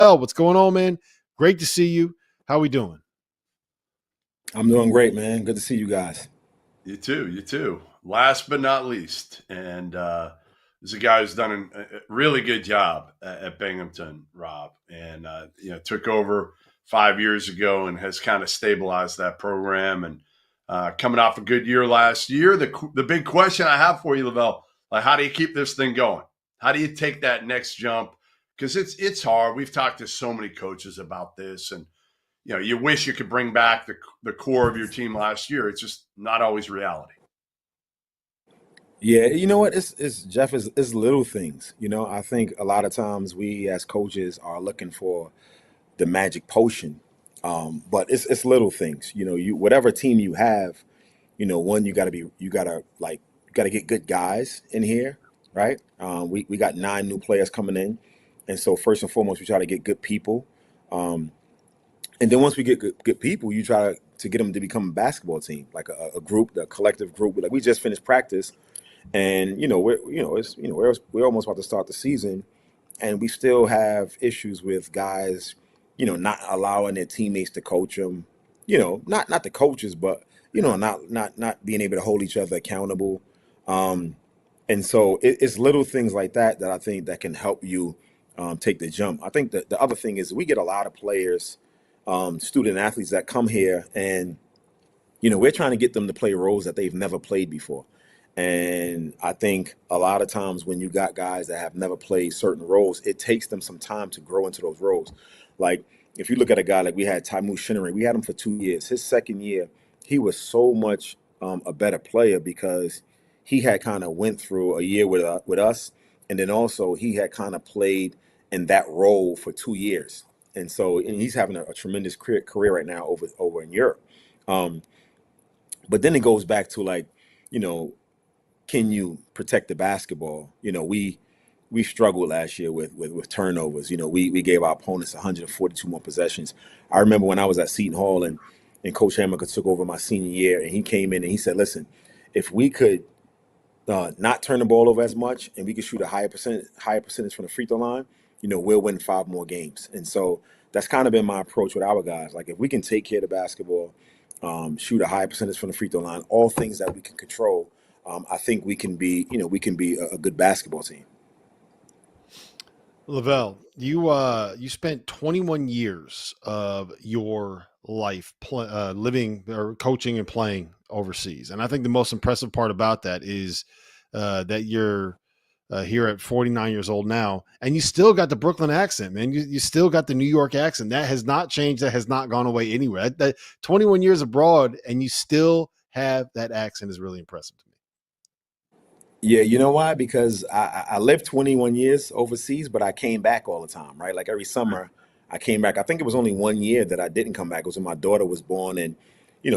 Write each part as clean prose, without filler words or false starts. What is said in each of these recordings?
Oh, what's going on, man? Great to see you. How we doing? I'm doing great, man. Good to see you guys. You too. You too. Last but not least, and there's a guy who's done a really good job at Binghamton, Rob, and took over 5 years ago and has kind of stabilized that program. And coming off a good year last year, the big question I have for you, Levell, like how do you keep this thing going? How do you take that next jump? Because it's hard. We've talked to so many coaches about this, and you wish you could bring back the core of your team last year. It's just not always reality. Yeah, you know what? It's Jeff. It's little things. I think a lot of times we as coaches are looking for the magic potion, but it's little things. You whatever team you have, one you gotta get good guys in here, right? We got 9 new players coming in, and so first and foremost, we try to get good people. Um, And then once we get good people, you try to get them to become a basketball team, like a group, the collective group. Like we just finished practice, and we're almost about to start the season, and we still have issues with guys, not allowing their teammates to coach them. Not the coaches, but not being able to hold each other accountable. Um, and so it's little things like that I think that can help you take the jump. I think that the other thing is we get a lot of players, student athletes that come here, and we're trying to get them to play roles that they've never played before. And I think a lot of times when you got guys that have never played certain roles, it takes them some time to grow into those roles. Like if you look at a guy like we had Taimu Shinnery, we had him for 2 years. His second year, he was so much a better player because he had kind of went through a year with us, and then also he had kind of played in that role for 2 years, and he's having a tremendous career right now over in Europe. Um, but then it goes back to like, you know, can you protect the basketball? We struggled last year with turnovers. We gave our opponents 142 more possessions. I remember when I was at Seton Hall, and Coach Hammaker took over my senior year, and he came in and he said, "Listen, if we could not turn the ball over as much, and we could shoot a higher percentage from the free throw line, we'll win 5 more games." And so that's kind of been my approach with our guys. Like if we can take care of the basketball, shoot a high percentage from the free throw line, all things that we can control, I think we can be a good basketball team. Levell, you spent 21 years of your life living or coaching and playing overseas, and I think the most impressive part about that is that you're here at 49 years old now, and you still got the Brooklyn accent, man. You still got the New York accent. That has not changed. That has not gone away anywhere. That 21 years abroad, and you still have that accent is really impressive to me. Yeah, you know why? Because I lived 21 years overseas, but I came back all the time, right? Like every summer, I came back. I think it was only 1 year that I didn't come back. It was when my daughter was born, and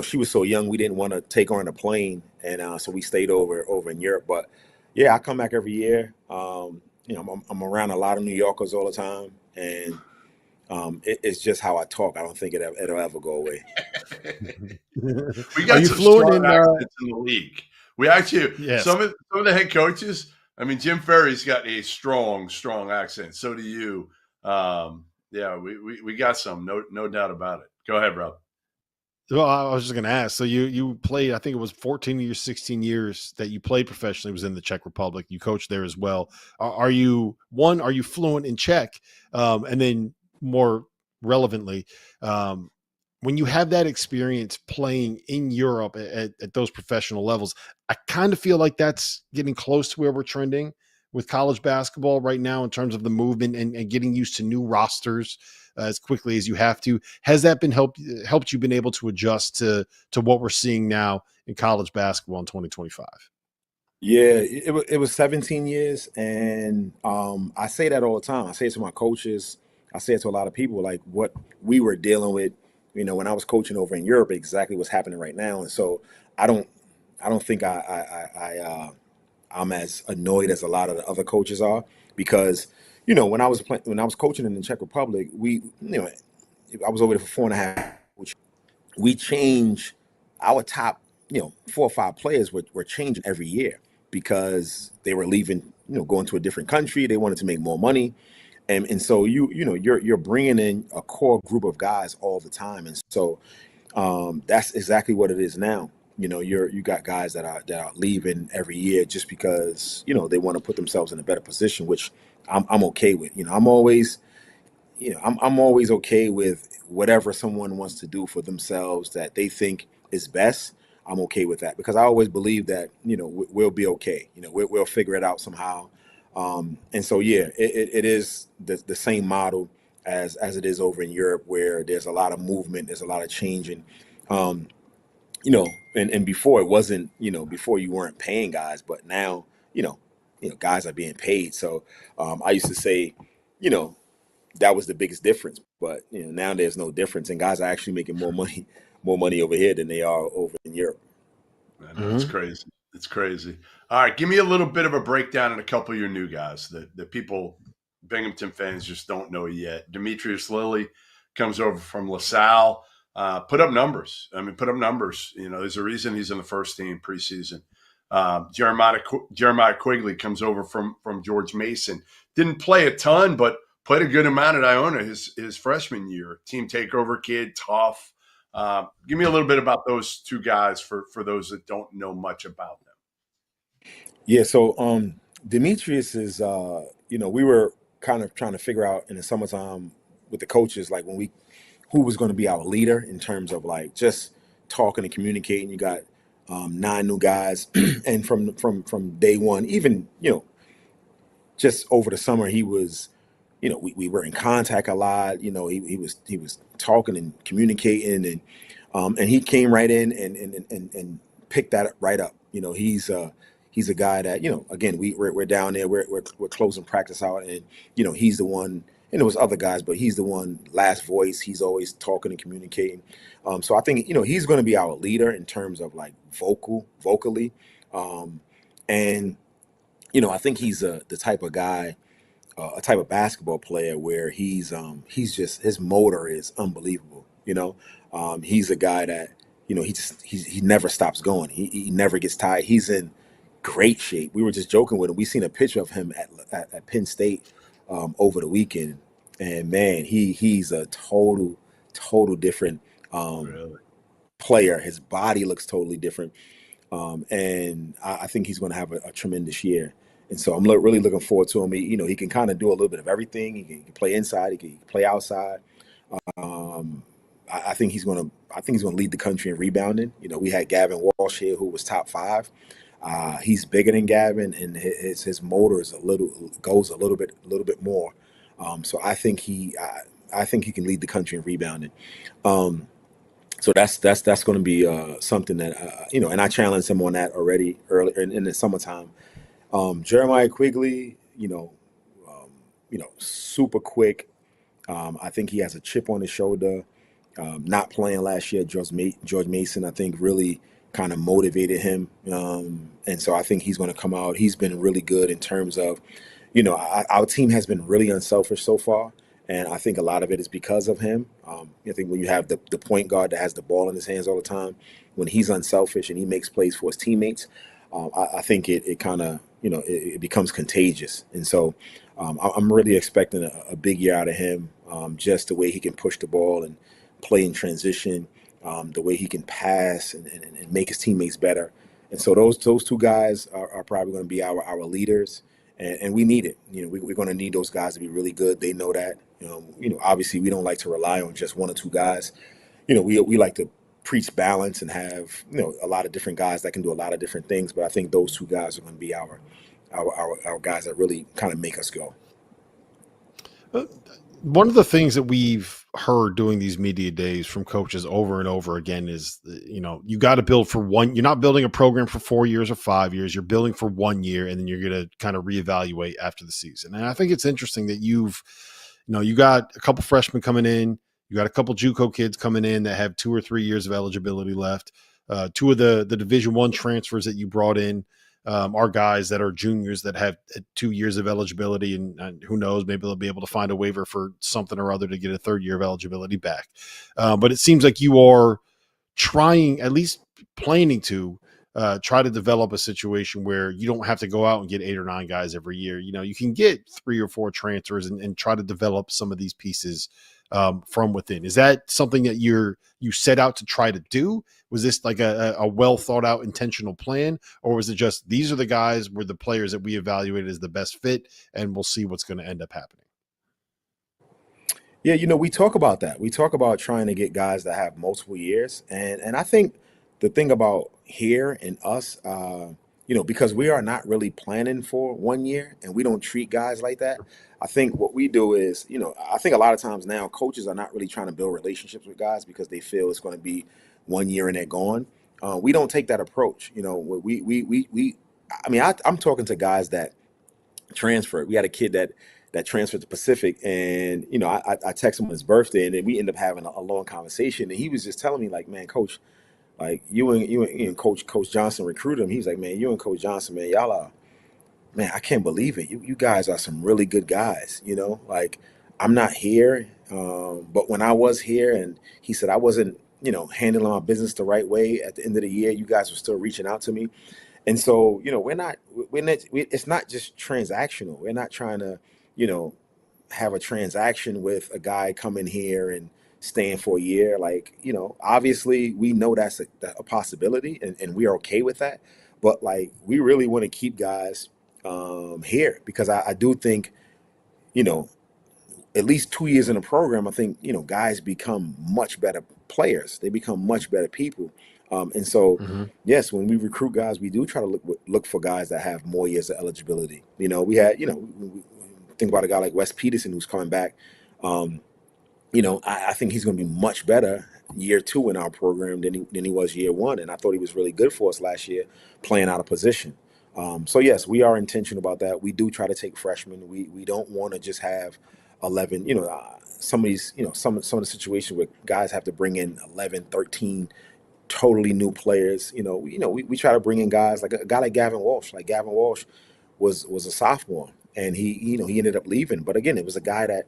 she was so young, we didn't want to take her on a plane, and so we stayed over in Europe. But yeah, I come back every year. I'm around a lot of New Yorkers all the time, and it's just how I talk. I don't think it'll ever go away. We Are got you some fluent strong in? accents in the league. We actually Yes. some of the head coaches. I mean, Jim Ferry's got a strong accent. So do you. Yeah, we got some, no doubt about it. Go ahead, Rob. Well, I was just going to ask. So you played, I think it was 14 years, 16 years that you played professionally was in the Czech Republic. You coached there as well. Are you fluent in Czech? And then more relevantly, when you have that experience playing in Europe at those professional levels, I kind of feel like that's getting close to where we're trending with college basketball right now in terms of the movement and getting used to new rosters as quickly as you have to. Has that been helped you been able to adjust to what we're seeing now in college basketball in 2025? Yeah, it was 17 years, and I say that all the time. I say it to my coaches. I say it to a lot of people, like what we were dealing with, when I was coaching over in Europe, exactly what's happening right now. And so I don't, I don't think I'm as annoyed as a lot of the other coaches are because, when I was coaching in the Czech Republic, I was over there for 4.5. We change our top, 4 or 5 players were changing every year because they were leaving, going to a different country. They wanted to make more money. And so you're bringing in a core group of guys all the time, and so that's exactly what it is now. You got guys that are leaving every year just because they want to put themselves in a better position, which I'm okay with. I'm always okay with whatever someone wants to do for themselves that they think is best. I'm okay with that because I always believe that we'll be okay. We'll figure it out somehow. And so yeah, it is the same model as it is over in Europe, where there's a lot of movement, there's a lot of changing. Um, and before it wasn't, before you weren't paying guys, but now guys are being paid. So I used to say, you know that was the biggest difference. But now there's no difference, and guys are actually making more money over here than they are over in Europe. I know it's Mhm. crazy. It's crazy. All right, give me a little bit of a breakdown on a couple of your new guys that people, Binghamton fans, just don't know yet. Demetrius Lilly comes over from LaSalle. Put up numbers. I mean, put up numbers. There's a reason he's in the first team preseason. Jeremiah Quigley comes over from George Mason. Didn't play a ton, but played a good amount at Iona his freshman year. Team takeover kid, tough. Give me a little bit about those two guys for those that don't know much about them. Yeah, so Demetrius is we were kind of trying to figure out in the summertime with the coaches, like who was going to be our leader in terms of like just talking and communicating. You got 9 new guys, and from day one, even just over the summer, he was, we were in contact a lot. He was talking and communicating, and he came right in and picked that right up. He's a guy that again we're down there, we're closing practice out, and he's the one. And there was other guys, but he's the one last voice. He's always talking and communicating. So I think he's going to be our leader in terms of like vocally, and I think he's the type of guy, a type of basketball player where he's just his motor is unbelievable. He's a guy that he never stops going. He never gets tired. He's in great shape. We were just joking with him. We seen a picture of him at Penn State over the weekend, and man, he's a total different Really? player. His body looks totally different. And I think he's going to have a tremendous year. And so I'm really looking forward to him. He can kind of do a little bit of everything. He can play inside. He can play outside. I think he's going to. I think he's going to lead the country in rebounding. We had Gavin Walsh here, who was top 5. He's bigger than Gavin, and his motor is goes a little bit more. So I think he can lead the country in rebounding. So that's going to be something that and I challenged him on that already earlier in the summertime. Jeremiah Quigley, super quick. I think he has a chip on his shoulder. Not playing last year, George Mason, I think, really kind of motivated him, and so I think he's going to come out. He's been really good in terms of, our team has been really unselfish so far, and I think a lot of it is because of him. I think when you have the point guard that has the ball in his hands all the time, when he's unselfish and he makes plays for his teammates, I think it kind of it becomes contagious, and so I'm really expecting a big year out of him. Just the way he can push the ball and play in transition, the way he can pass and make his teammates better. And so those two guys are probably going to be our leaders, and we need it. We're going to need those guys to be really good. They know that. Obviously we don't like to rely on just one or two guys. We like to preach balance and have a lot of different guys that can do a lot of different things. But I think those two guys are going to be our guys that really kind of make us go. One of the things that we've heard doing these media days from coaches over and over again is, you got to build for one. You're not building a program for 4 years or 5 years. You're building for 1 year, and then you're going to kind of reevaluate after the season. And I think it's interesting that you got a couple freshmen coming in. You got a couple JUCO kids coming in that have 2 or 3 years of eligibility left. 2 of the Division I transfers that you brought in are guys that are juniors that have 2 years of eligibility, and who knows, maybe they'll be able to find a waiver for something or other to get a 3rd year of eligibility back. But it seems like you are trying, at least planning to, try to develop a situation where you don't have to go out and get 8 or 9 guys every year. You can get 3 or 4 transfers and try to develop some of these pieces from within. Is that something that you set out to try to do? Was this like a well thought out intentional plan, or was it just these are the guys, were the players that we evaluated as the best fit, and we'll see what's going to end up happening? Yeah, we talk about that. We talk about trying to get guys that have multiple years, and I think the thing about here and us, because we are not really planning for 1 year, and we don't treat guys like that. I think what we do is, I think a lot of times now coaches are not really trying to build relationships with guys because they feel it's going to be 1 year and they're gone. We don't take that approach. I'm talking to guys that transferred. We had a kid that transferred to Pacific, and I texted him on his birthday, and then we ended up having a long conversation, and he was just telling me like, man, coach, like you and Coach Johnson recruited him. He was like, man, you and Coach Johnson, man, y'all are, man, I can't believe it. You guys are some really good guys. Like I'm not here, but when I was here, and he said I wasn't, handling my business the right way at the end of the year, you guys were still reaching out to me. And so, it's not just transactional. We're not trying to, have a transaction with a guy coming here and staying for a year. Like, obviously we know that's a possibility, and we are okay with that. But like, we really want to keep guys here because I do think, at least 2 years in the program, I think, guys become much better players. They become much better people. And so, yes, when we recruit guys, we do try to look for guys that have more years of eligibility. We had, we think about a guy like Wes Peterson who's coming back. I think he's going to be much better year 2 in our program than he was year 1. And I thought he was really good for us last year, playing out of position. So yes, we are intentional about that. We do try to take freshmen. We don't want to just have 11. Some of these, some of the situations where guys have to bring in 11, 13 totally new players. We try to bring in guys like a guy like Gavin Walsh. Like Gavin Walsh was a sophomore, and he ended up leaving. But again, it was a guy that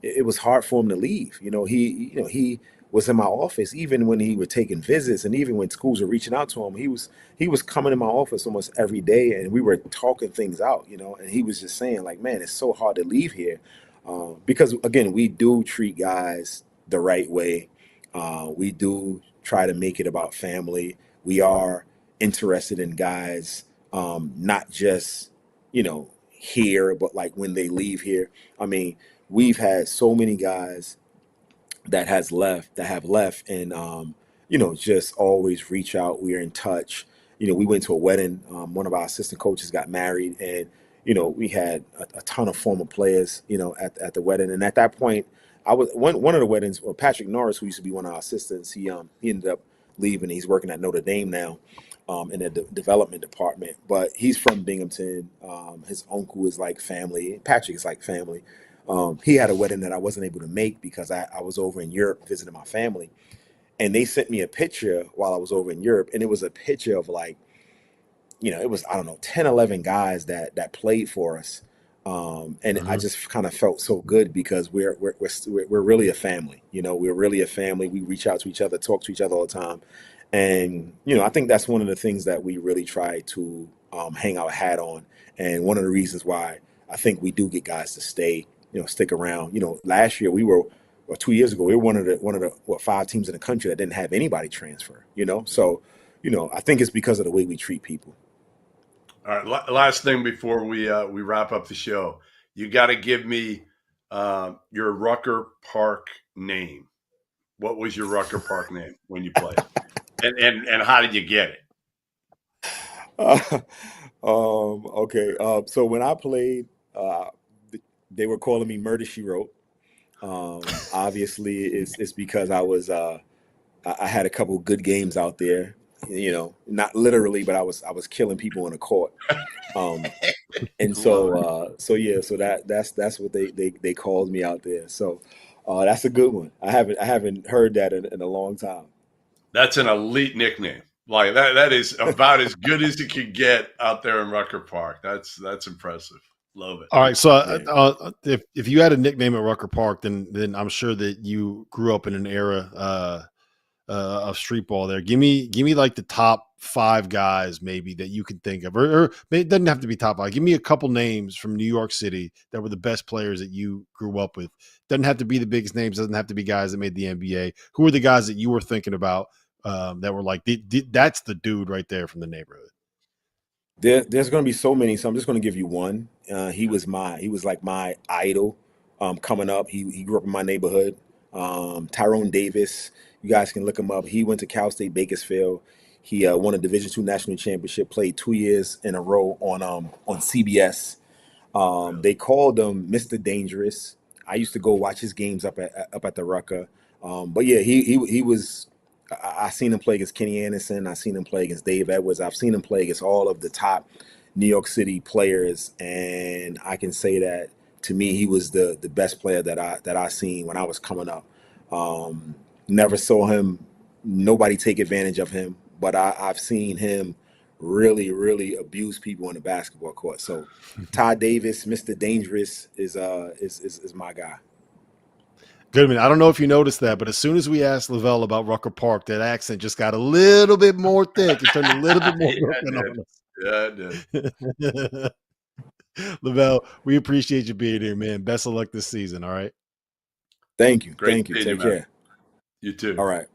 it was hard for him to leave. He was in my office even when he was taking visits, and even when schools were reaching out to him, he was coming in my office almost every day, and we were talking things out. And he was just saying like, man, it's so hard to leave here because again, we do treat guys the right way. We do try to make it about family. We are interested in guys, not just, here, but like when they leave here. I mean, we've had so many guys that have left and, just always reach out. We're in touch. We went to a wedding. One of our assistant coaches got married, and, we had a ton of former players, at the wedding. And at that point, I was one of the weddings. Well, Patrick Norris, who used to be one of our assistants, he ended up leaving. He's working at Notre Dame now, in the development department. But he's from Binghamton. His uncle is like family. Patrick is like family. He had a wedding that I wasn't able to make because I was over in Europe visiting my family, and they sent me a picture while I was over in Europe, and it was a picture of like, it was, I don't know, 10, 11 guys that played for us. And I just kind of felt so good because we're really a family. We're really a family. We reach out to each other, talk to each other all the time. And, I think that's one of the things that we really try to hang our hat on. And one of the reasons why I think we do get guys to stick around. Last year or 2 years ago, we were one of the 5 teams in the country that didn't have anybody transfer, So, I think it's because of the way we treat people. All right. Last thing before we wrap up the show, you got to give me your Rucker Park name. What was your Rucker Park name when you played, and how did you get it? Okay. So when I played, they were calling me Murder She Wrote. Obviously, it's because I was I had a couple good games out there. Not literally, but I was killing people in a court. And so that's what they called me out there. So that's a good one. I haven't heard that in a long time. That's an elite nickname. Like that is about as good as it could get out there in Rucker Park. That's impressive. Love it. All right. So if you had a nickname at Rucker Park, then I'm sure that you grew up in an era of street ball there. Give me like the top 5 guys maybe that you can think of, or it doesn't have to be top 5. Give me a couple names from New York City that were the best players that you grew up with. Doesn't have to be the biggest names. Doesn't have to be guys that made the NBA. Who are the guys that you were thinking about that were like, that's the dude right there from the neighborhood? There's going to be so many, so I'm just going to give you one. He was like my idol coming up. He grew up in my neighborhood. Tyrone Davis, you guys can look him up. He went to Cal State Bakersfield. He won a Division II national championship. Played 2 years in a row on CBS. They called him Mr. Dangerous. I used to go watch his games up at the Rucker. But yeah, he was. I seen him play against Kenny Anderson. I seen him play against Dave Edwards. I've seen him play against all of the top New York City players, and I can say that to me, he was the best player that I seen when I was coming up. Never saw him. Nobody take advantage of him, but I've seen him really abuse people on the basketball court. So Todd Davis, Mr. Dangerous, is my guy. Goodman, I don't know if you noticed that, but as soon as we asked Levell about Rucker Park, that accent just got a little bit more thick. It turned a little bit more Brooklyn on us. Yeah, it did. Levell, we appreciate you being here, man. Best of luck this season. All right. Thank you. Great Thank you. to see you, Take man. care. You too. All right.